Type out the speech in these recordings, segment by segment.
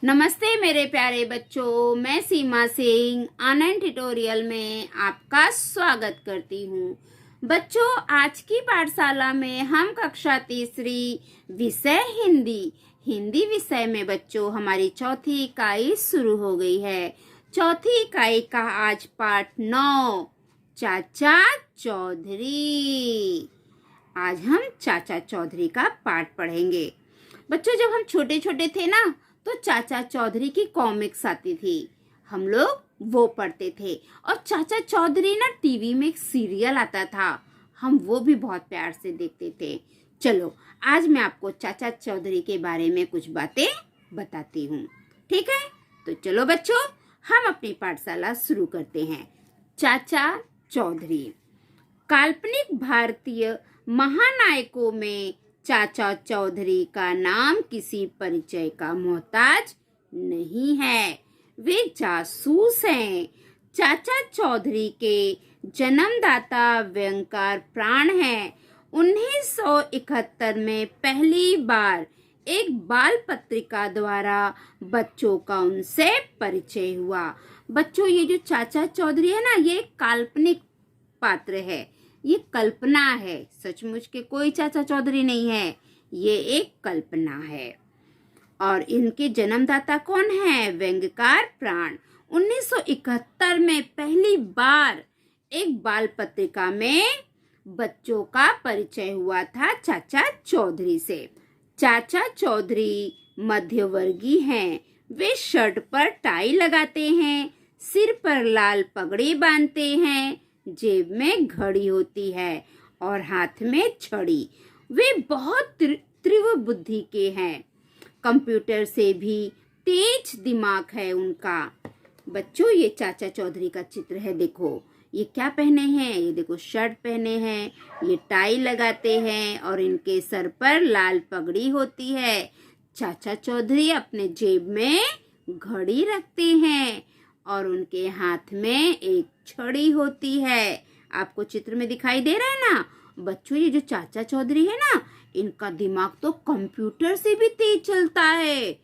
नमस्ते मेरे प्यारे बच्चों, मैं सीमा सिंह आनंद ट्यूटोरियल में आपका स्वागत करती हूँ। बच्चों, आज की पाठशाला में हम कक्षा तीसरी विषय हिंदी विषय में बच्चों हमारी चौथी इकाई शुरू हो गई है। चौथी इकाई का आज पाठ 9 चाचा चौधरी। आज हम चाचा चौधरी का पाठ पढ़ेंगे। बच्चों, जब हम छोटे छोटे थे ना तो चाचा चौधरी की कॉमिक्स आती थी, हम लोग वो पढ़ते थे। और चाचा चौधरी ना टीवी में एक सीरियल आता था, हम वो भी बहुत प्यार से देखते थे। चलो, आज मैं आपको चाचा चौधरी के बारे में कुछ बातें बताती हूँ, ठीक है? तो चलो बच्चों, हम अपनी पाठशाला शुरू करते हैं। चाचा चौधरी काल्पनिक भारतीय महानायकों में चाचा चौधरी का नाम किसी परिचय का मोहताज नहीं है। वे जासूस हैं। चाचा चौधरी के जन्मदाता व्यंगकार प्राण हैं। 1971 में पहली बार एक बाल पत्रिका द्वारा बच्चों का उनसे परिचय हुआ। बच्चों, ये जो चाचा चौधरी है ना, ये काल्पनिक पात्र है, ये कल्पना है। सचमुच के कोई चाचा चौधरी नहीं है, ये एक कल्पना है। और इनके जन्मदाता कौन है? व्यंग्यकार प्राण। 1971 में पहली बार एक बाल पत्रिका में बच्चों का परिचय हुआ था चाचा चौधरी से। चाचा चौधरी मध्यवर्गीय हैं। वे शर्ट पर टाई लगाते हैं, सिर पर लाल पगड़ी बांधते हैं, जेब में घड़ी होती है और हाथ में छड़ी। वे बहुत तीव्र बुद्धि के हैं, कंप्यूटर से भी तेज दिमाग है उनका। बच्चों, ये चाचा चौधरी का चित्र है। देखो, ये क्या पहने हैं? ये देखो, शर्ट पहने हैं, ये टाई लगाते हैं और इनके सर पर लाल पगड़ी होती है। चाचा चौधरी अपने जेब में घड़ी रखते हैं और उनके हाथ में एक छड़ी होती है। आपको चित्र में दिखाई दे रहा है ना? बच्चों, ये जो चाचा चौधरी है ना, इनका दिमाग तो कंप्यूटर से भी तेज चलता है,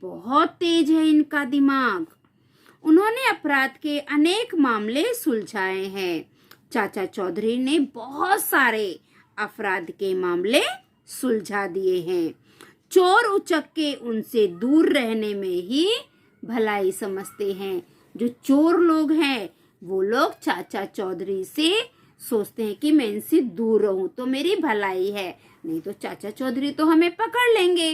बहुत तेज है इनका दिमाग। उन्होंने अपराध के अनेक मामले सुलझाए हैं। चाचा चौधरी ने बहुत सारे अपराध के मामले सुलझा दिए हैं। चोर उचक्के उनसे दूर रहने में ही भलाई समझते हैं। जो चोर लोग हैं वो लोग चाचा चौधरी से सोचते हैं कि मैं इनसे दूर रहूं तो मेरी भलाई है, नहीं तो चाचा चौधरी तो हमें पकड़ लेंगे,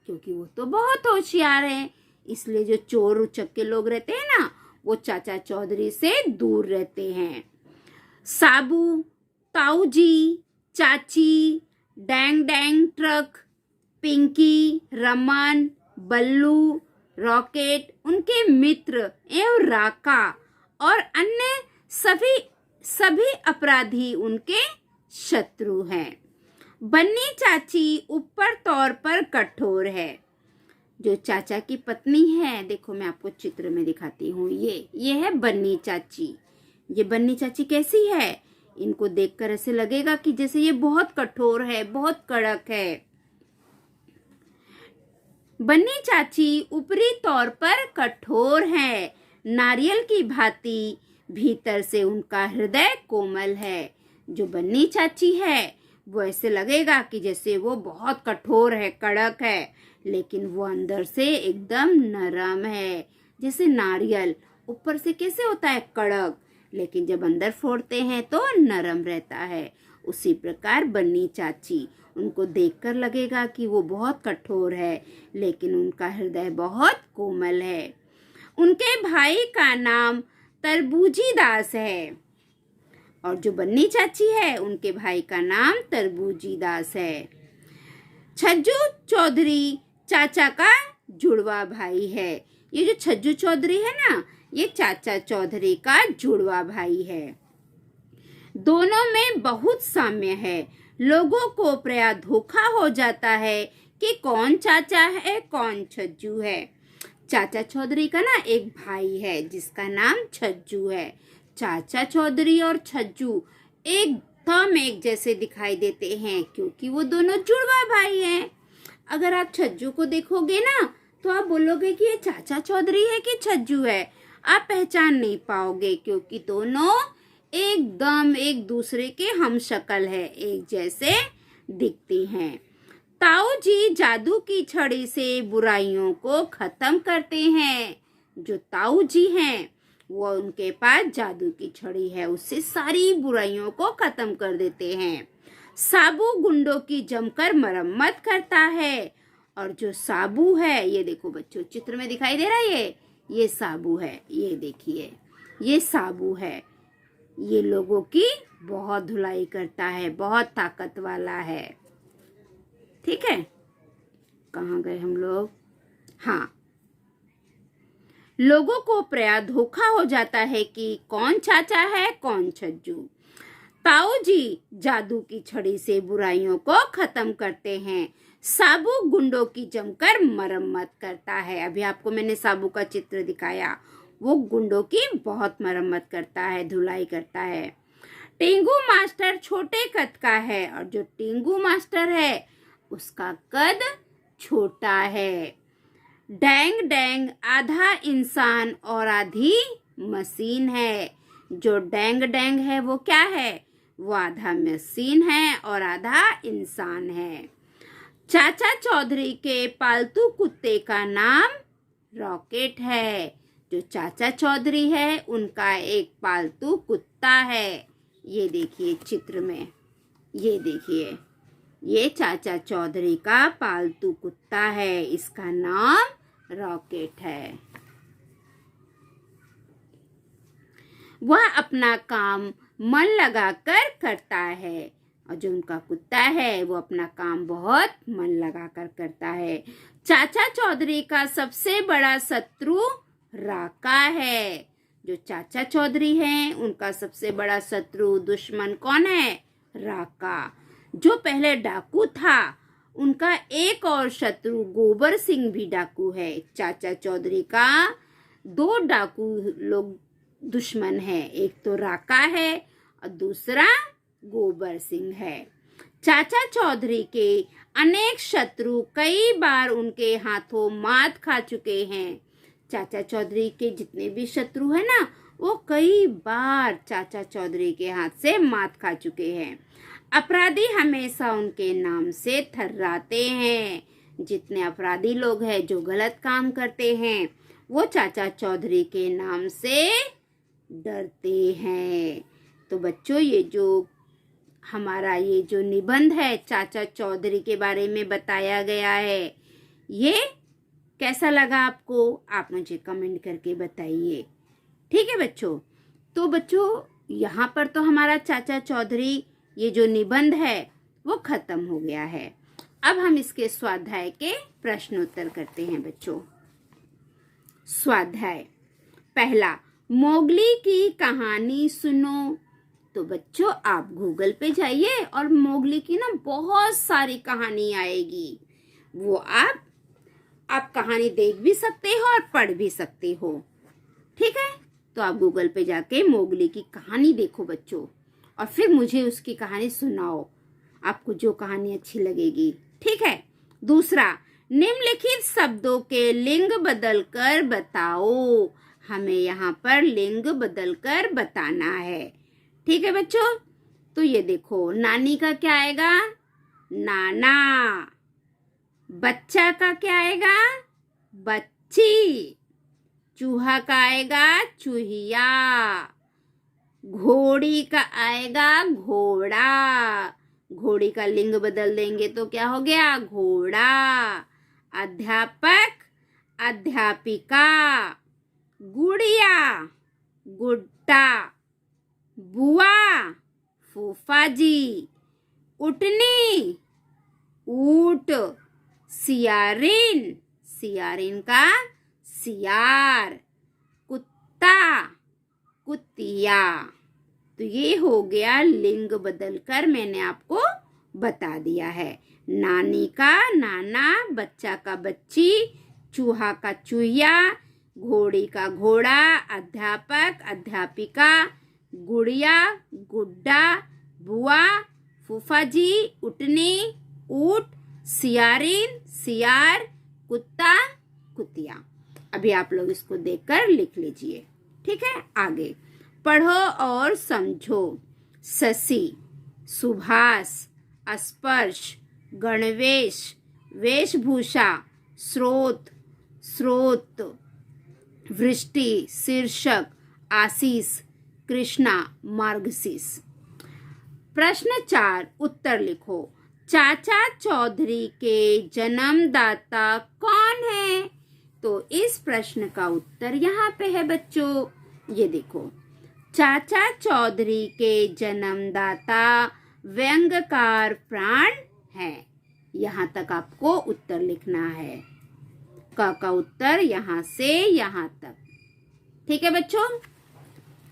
क्योंकि वो तो बहुत होशियार हैं। इसलिए जो चोर उचक्के लोग रहते हैं ना, वो चाचा चौधरी से दूर रहते हैं। साबू, ताऊजी, चाची, डैंग डैंग ट्रक, पिंकी, रमन, बल्लू, रॉकेट उनके मित्र एवं राका और अन्य सभी अपराधी उनके शत्रु हैं। बन्नी चाची ऊपर तौर पर कठोर है। जो चाचा की पत्नी है, देखो मैं आपको चित्र में दिखाती हूँ, ये है बन्नी चाची। ये बन्नी चाची कैसी है? इनको देखकर ऐसे लगेगा कि जैसे ये बहुत कठोर है, बहुत कड़क है। बन्नी चाची ऊपरी तौर पर कठोर है, नारियल की भांति भीतर से उनका हृदय कोमल है। जो बन्नी चाची है वो ऐसे लगेगा कि जैसे वो बहुत कठोर है, कड़क है, लेकिन वो अंदर से एकदम नरम है, जैसे नारियल ऊपर से कैसे होता है कड़क, लेकिन जब अंदर फोड़ते हैं तो नरम रहता है। उसी प्रकार बन्नी चाची, उनको देखकर लगेगा कि वो बहुत कठोर है, लेकिन उनका हृदय बहुत कोमल है। उनके भाई का नाम तरबूजी दास है और जो बन्नी चाची है उनके भाई का नाम तरबूजी दास है। छज्जू चौधरी चाचा का जुड़वा भाई है। ये जो छज्जू चौधरी है ना, ये चाचा चौधरी का जुड़वा भाई है। दोनों में बहुत साम्य है। लोगों को प्रायः धोखा हो जाता है कि कौन चाचा है कौन छज्जू है। चाचा चौधरी का ना एक भाई है जिसका नाम छज्जू है। चाचा चौधरी और छज्जू एकदम एक जैसे दिखाई देते हैं, क्योंकि वो दोनों जुड़वा भाई हैं। अगर आप छज्जू को देखोगे ना तो आप बोलोगे कि ये चाचा चौधरी है कि छज्जू है। आप पहचान नहीं पाओगे क्योंकि दोनों एकदम एक दूसरे के हम शक्ल है, एक जैसे दिखती हैं। ताऊ जी जादू की छड़ी से बुराइयों को खत्म करते हैं। जो ताऊ जी हैं वो उनके पास जादू की छड़ी है, उससे सारी बुराइयों को खत्म कर देते हैं। साबू गुंडों की जमकर मरम्मत करता है। और जो साबू है, ये देखो बच्चों चित्र में दिखाई दे रहा है, ये साबू है, ये देखिए ये साबू है। ये लोगों की बहुत धुलाई करता है, बहुत ताकत वाला है। ठीक है, कहाँ गए हम लोग? हाँ, लोगों को प्रायः धोखा हो जाता है कि कौन चाचा है कौन छज्जू। ताऊ जी जादू की छड़ी से बुराइयों को खत्म करते हैं। साबू गुंडों की जमकर मरम्मत करता है। अभी आपको मैंने साबू का चित्र दिखाया, वो गुंडों की बहुत मरम्मत करता है, धुलाई करता है। टेंगू मास्टर छोटे कद का है और जो टेंगू मास्टर है उसका कद छोटा है। डैंग डैंग आधा इंसान और आधी मशीन है। जो डैंग डैंग है वो क्या है? वो आधा मशीन है और आधा इंसान है। चाचा चौधरी के पालतू कुत्ते का नाम रॉकेट है। जो चाचा चौधरी है उनका एक पालतू कुत्ता है। ये देखिए चित्र में, ये देखिए ये चाचा चौधरी का पालतू कुत्ता है, इसका नाम रॉकेट है। वह अपना काम मन लगाकर करता है और जो उनका कुत्ता है वो अपना काम बहुत मन लगाकर करता है। चाचा चौधरी का सबसे बड़ा शत्रु राका है। जो चाचा चौधरी हैं उनका सबसे बड़ा शत्रु दुश्मन कौन है? राका। जो पहले डाकू था उनका एक और शत्रु गोबर सिंह भी डाकू है। चाचा चौधरी का 2 डाकू लोग दुश्मन है, एक तो राका है और दूसरा गोबर सिंह है। चाचा चौधरी के अनेक शत्रु कई बार उनके हाथों मात खा चुके हैं। चाचा चौधरी के जितने भी शत्रु है ना, वो कई बार चाचा चौधरी के हाथ से मात खा चुके हैं। अपराधी हमेशा उनके नाम से थर्राते हैं। जितने अपराधी लोग हैं जो गलत काम करते हैं वो चाचा चौधरी के नाम से डरते हैं। तो बच्चों ये जो हमारा ये जो निबंध है चाचा चौधरी के बारे में बताया गया है, ये कैसा लगा आपको? आप मुझे कमेंट करके बताइए। ठीक है बच्चों, तो बच्चों यहाँ पर तो हमारा चाचा चौधरी ये जो निबंध है वो खत्म हो गया है। अब हम इसके स्वाध्याय के प्रश्नोत्तर करते हैं बच्चों। स्वाध्याय पहला, मोगली की कहानी सुनो। तो बच्चों आप गूगल पे जाइए और मोगली की ना बहुत सारी कहानी आएगी, वो आप कहानी देख भी सकते हो और पढ़ भी सकते हो। ठीक है, तो आप गूगल पे जाके मोगली की कहानी देखो बच्चों और फिर मुझे उसकी कहानी सुनाओ, आपको जो कहानी अच्छी लगेगी। ठीक है। दूसरा, निम्नलिखित शब्दों के लिंग बदलकर बताओ। हमें यहाँ पर लिंग बदलकर बताना है। ठीक है बच्चों, तो ये देखो नानी का क्या आएगा? नाना। बच्चा का क्या आएगा? बच्ची। चूहा का आएगा चूहिया। घोड़ी का आएगा घोड़ा। घोड़ी का लिंग बदल देंगे तो क्या हो गया? घोड़ा। अध्यापक अध्यापिका। गुड़िया गुड्डा। बुआ फूफा जी। उटनी ऊंट। सियारिन सियारिन का सियार। कुत्ता कुतिया। तो ये हो गया लिंग बदलकर मैंने आपको बता दिया है। नानी का नाना, बच्चा का बच्ची, चूहा का चूहिया, घोड़ी का घोड़ा, अध्यापक अध्यापिका, गुड़िया गुड्डा, बुआ फूफा जी, उटनी ऊंट, सियारिन सियार, कुत्ता कुतिया। अभी आप लोग इसको देखकर लिख लीजिए। ठीक है, आगे पढ़ो और समझो। शशि, सुभाष, स्पर्श, गणवेश, वेशभूषा, स्रोत, स्रोत, वृष्टि, शीर्षक, आशीष, कृष्णा, मार्गशीर्ष। प्रश्न 4 उत्तर लिखो। चाचा चौधरी के जन्मदाता कौन है? तो इस प्रश्न का उत्तर यहाँ पे है बच्चों, ये देखो। चाचा चौधरी के जन्मदाता व्यंग्यकार प्राण है। यहाँ तक आपको उत्तर लिखना है। क का उत्तर यहाँ से यहाँ तक। ठीक है बच्चों,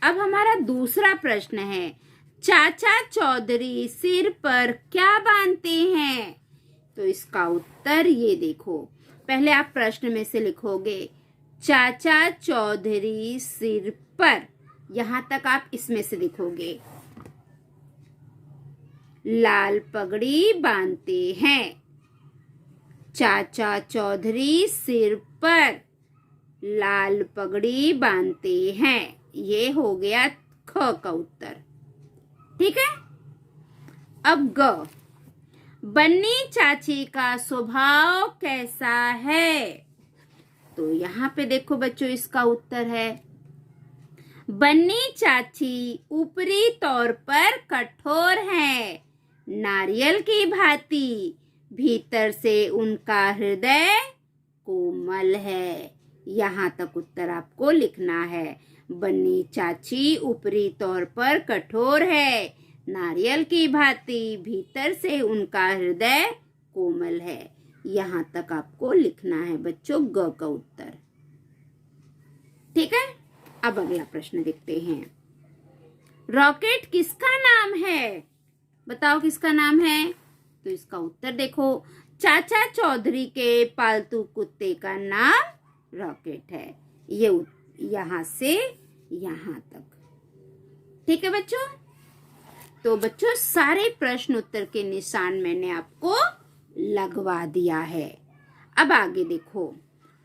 अब हमारा दूसरा प्रश्न है। चाचा चौधरी सिर पर क्या बांधते हैं? तो इसका उत्तर ये देखो। पहले आप प्रश्न में से लिखोगे चाचा चौधरी सिर पर, यहाँ तक आप इसमें से लिखोगे लाल पगड़ी बांधते हैं। चाचा चौधरी सिर पर लाल पगड़ी बांधते हैं। ये हो गया ख का उत्तर। ठीक है, अब ग। बन्नी चाची का स्वभाव कैसा है? तो यहाँ पे देखो बच्चों, इसका उत्तर है बन्नी चाची ऊपरी तौर पर कठोर है, नारियल की भांति, भीतर से उनका हृदय कोमल है। यहाँ तक उत्तर आपको लिखना है। बन्नी चाची ऊपरी तौर पर कठोर है, नारियल की भांति, भीतर से उनका हृदय कोमल है। यहाँ तक आपको लिखना है बच्चों ग का उत्तर। ठीक है, अब अगला प्रश्न देखते हैं। रॉकेट किसका नाम है? बताओ किसका नाम है? तो इसका उत्तर देखो। चाचा चौधरी के पालतू कुत्ते का नाम रॉकेट है। ये यहाँ से यहाँ तक। ठीक है बच्चों, तो बच्चों सारे प्रश्न उत्तर के निशान मैंने आपको लगवा दिया है। अब आगे देखो।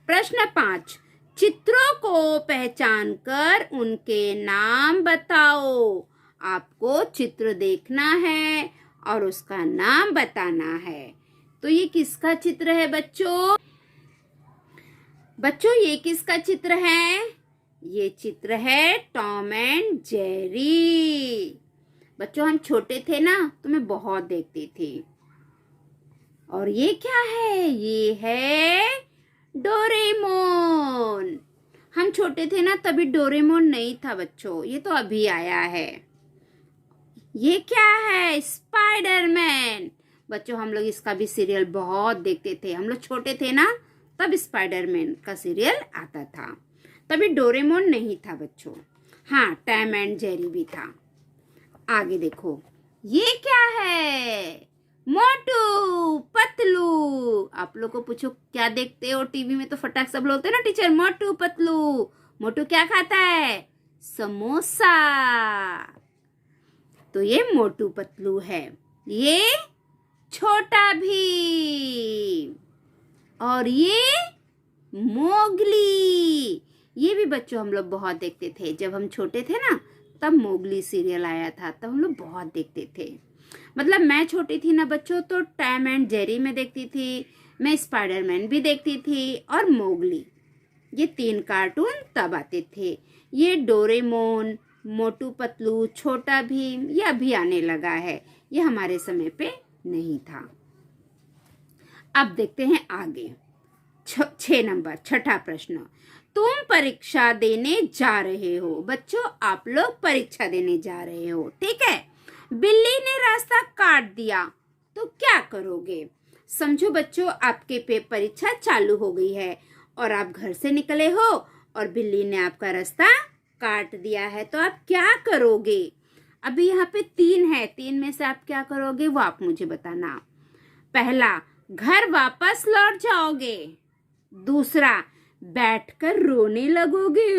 प्रश्न 5, चित्रों को पहचान कर उनके नाम बताओ। आपको चित्र देखना है और उसका नाम बताना है। तो ये किसका चित्र है बच्चों? बच्चों ये किसका चित्र है? ये चित्र है टॉम एंड जेरी। बच्चों हम छोटे थे ना तो मैं बहुत देखती थी। और ये क्या है? ये है डोरेमोन। हम छोटे थे ना तभी डोरेमोन नहीं था बच्चों, ये तो अभी आया है। ये क्या है? स्पाइडरमैन। बच्चों हम लोग इसका भी सीरियल बहुत देखते थे। हम लोग छोटे थे ना तब स्पाइडरमैन का सीरियल आता था, तभी डोरेमोन नहीं था बच्चों। हाँ, टॉम एंड जेरी भी था। आगे देखो, ये क्या है? मोटू पतलू। आप लोग को पूछो क्या देखते हो टीवी में, तो फटाक सब बोलते हैं ना टीचर मोटू पतलू। मोटू क्या खाता है? समोसा। तो ये मोटू पतलू है। ये छोटा भीम और ये मोगली। ये भी बच्चों हम लोग बहुत देखते थे। जब हम छोटे थे ना तब मोगली सीरियल आया था, तब हम लोग बहुत देखते थे। मतलब मैं छोटी थी ना बच्चों तो टॉम एंड जेरी में देखती थी, मैं स्पाइडरमैन भी देखती थी और मोगली। ये 3 कार्टून तब आते थे। ये डोरेमोन, मोटू पतलू, छोटा भीम ये अभी आने लगा है, ये हमारे समय पे नहीं था। अब देखते हैं आगे। 6 नंबर, छठा प्रश्न। तुम परीक्षा देने जा रहे हो। बच्चों आप लोग परीक्षा देने जा रहे हो, ठीक है। बिल्ली ने रास्ता काट दिया तो क्या करोगे? समझो बच्चों आपके पे परीक्षा चालू हो गई है और आप घर से निकले हो और बिल्ली ने आपका रास्ता काट दिया है, तो आप क्या करोगे? अभी यहाँ पे 3 है, 3 में से आप क्या करोगे वो आप मुझे बताना। पहला, घर वापस लौट जाओगे। दूसरा, बैठकर रोने लगोगे।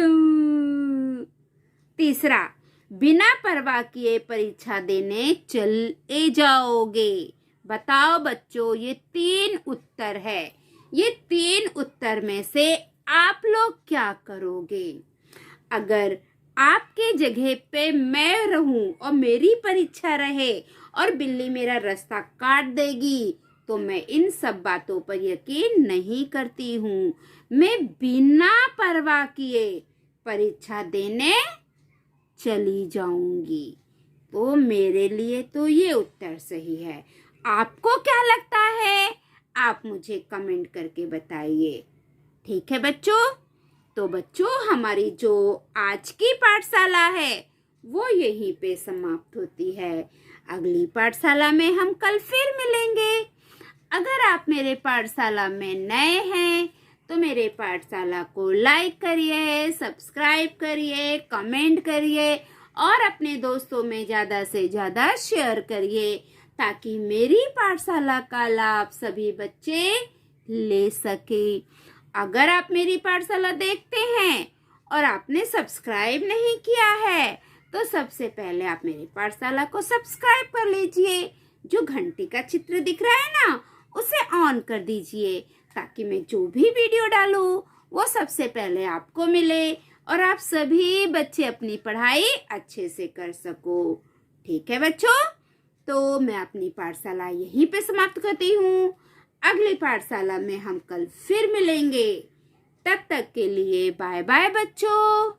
तीसरा, बिना परवाह किए परीक्षा देने चले जाओगे। बताओ बच्चों, ये 3 उत्तर है। ये 3 उत्तर में से आप लोग क्या करोगे? अगर आपके जगह पे मैं रहूं और मेरी परीक्षा रहे और बिल्ली मेरा रास्ता काट देगी तो मैं इन सब बातों पर यकीन नहीं करती हूँ। मैं बिना परवाह किए परीक्षा देने चली जाऊंगी। तो मेरे लिए तो ये उत्तर सही है। आपको क्या लगता है? आप मुझे कमेंट करके बताइए। ठीक है बच्चों? तो बच्चों, हमारी जो आज की पाठशाला है वो यहीं पे समाप्त होती है। अगली पाठशाला में हम कल फिर मिलेंगे। अगर आप मेरे पाठशाला में नए हैं तो मेरे पाठशाला को लाइक करिए, सब्सक्राइब करिए, कमेंट करिए और अपने दोस्तों में ज़्यादा से ज़्यादा शेयर करिए ताकि मेरी पाठशाला का लाभ सभी बच्चे ले सके। अगर आप मेरी पाठशाला देखते हैं और आपने सब्सक्राइब नहीं किया है तो सबसे पहले आप मेरी पाठशाला को सब्सक्राइब कर लीजिए। जो घंटी का चित्र दिख रहा है ना, उसे ऑन कर दीजिए ताकि मैं जो भी वीडियो डालूं वो सबसे पहले आपको मिले और आप सभी बच्चे अपनी पढ़ाई अच्छे से कर सको। ठीक है बच्चों? तो मैं अपनी पाठशाला यहीं पे समाप्त करती हूँ। अगली पाठशाला में हम कल फिर मिलेंगे। तब तक के लिए बाय बाय बच्चों।